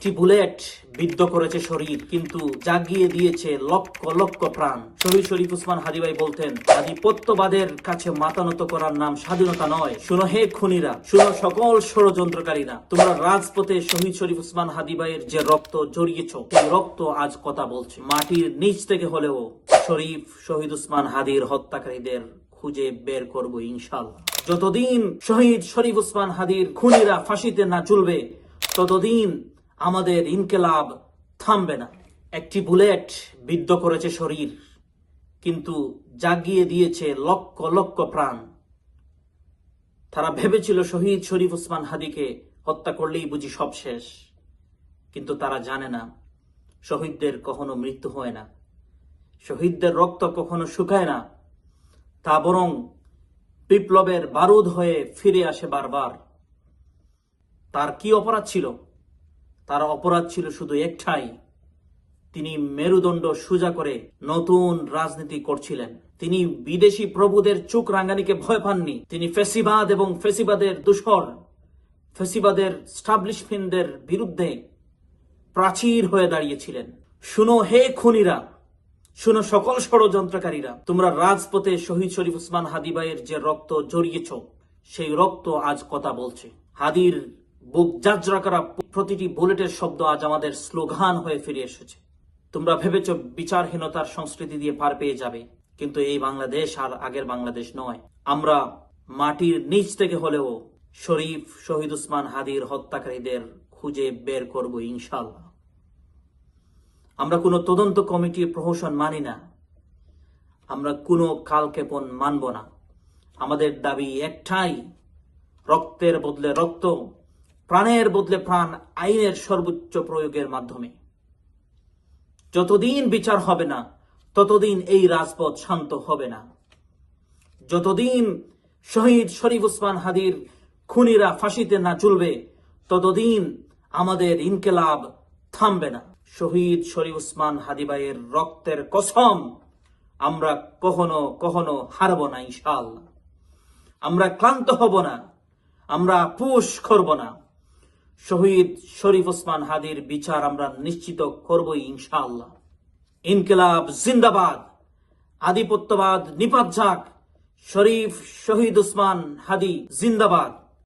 একটি বুলেট বিদ্ধ করেছে শরীর, কিন্তু জাগিয়ে দিয়েছে লক্ষ লক্ষ প্রাণ। শহীদ শরীফ উসমান হাদী ভাই বলতেন, আধিপত্যবাদের কাছে মাথা নত করার নাম স্বাধীনতা নয়। শুনো হে খুনিরা, শুনো সকল ষড়যন্ত্রকারীরা, তোমরা রাজপথে শহীদ শরীফ উসমান হাদী ভাইয়ের যে রক্ত জড়িয়েছ, সেই রক্ত আজ কথা বলছে। মাটির নিচ থেকে হলেও শরীফ শহীদ উসমান হাদীর হত্যাকারীদের খুঁজে বের করব ইনশাআল্লাহ। যতদিন শহীদ শরীফ উসমান হাদীর খুনিরা ফাঁসিতে না ঝুলবে, ততদিন আমাদের ইনকিলাব থামবে না। একটি বুলেট বিদ্ধ করেছে শরীর, কিন্তু জাগিয়ে দিয়েছে লক্ষ লক্ষ প্রাণ। তারা ভেবেছিল শহীদ শরীফ উসমান হাদীকে হত্যা করলেই বুঝি সব শেষ, কিন্তু তারা জানে না শহীদদের কখনো মৃত্যু হয় না, শহীদদের রক্ত কখনো শুকায় না, তা বরং বিপ্লবের বারুদ হয়ে ফিরে আসে বারবার। তার কি অপরাধ ছিল? তার অপরাধ ছিল শুধু একটাই, তিনি মেরুদণ্ড সোজা করে নতুন রাজনীতি করছিলেন। তিনি বিদেশি প্রভুদের চোখ রাঙানিকে ভয় পাননি। তিনি ফ্যাসিবাদ এবং ফ্যাসিবাদের দূষর, ফ্যাসিবাদের স্টাবলিশমেন্টদের বিরুদ্ধে প্রাচীর হয়ে দাঁড়িয়েছিলেন। শুনো হে খুনিরা, শুনো সকল ষড়যন্ত্রকারীরা, তোমরা রাজপথে শহীদ শরীফ উসমান হাদী ভাইয়ের যে রক্ত জড়িয়েছ, সেই রক্ত আজ কথা বলছে। হাদীর বুক জাজরা করা প্রতিটি বুলেটের শব্দ আজ আমাদের স্লোগান হয়ে ফিরে এসেছে। তোমরা ভেবেছ বিচারহীনতার সংস্কৃতি দিয়ে পার পেয়ে যাবে, কিন্তু এই বাংলাদেশ আর আগের বাংলাদেশ নয়। আমরা মাটির নিচ থেকে হলেও শরীফ শহীদ উসমান হাদীর হত্যাকারীদের খুঁজে বের করব ইনশাআল্লাহ। আমরা কোনো তদন্ত কমিটির প্রহসন মানি না, আমরা কোনো কালক্ষেপণ মানব না। আমাদের দাবি একটাই, রক্তের বদলে রক্ত, প্রাণের বদলে প্রাণ, আইনের সর্বোচ্চ প্রয়োগের মাধ্যমে। যতদিন বিচার হবে না, ততদিন এই রাজপথ শান্ত হবে না। যতদিন শহীদ শরীফ উসমান হাদীর খুনিরা ফাঁসিতে না ঝুলবে, ততদিন আমাদের ইনকিলাব থামবে না। শহীদ শরীফ উসমান হাদী ভাইয়ের রক্তের কসম, আমরা কখনো কখনো হারব না ইনশাআল্লাহ। আমরা ক্লান্ত হব না, আমরা আপোষ করব না। শহীদ শরীফ উসমান হাদীর বিচার আমরা নিশ্চিত করবই ইনশাআল্লাহ। ইনকিলাব জিন্দাবাদ, আধিপত্যবাদ নিপাত যাক, শরীফ শহীদ উসমান হাদী জিন্দাবাদ।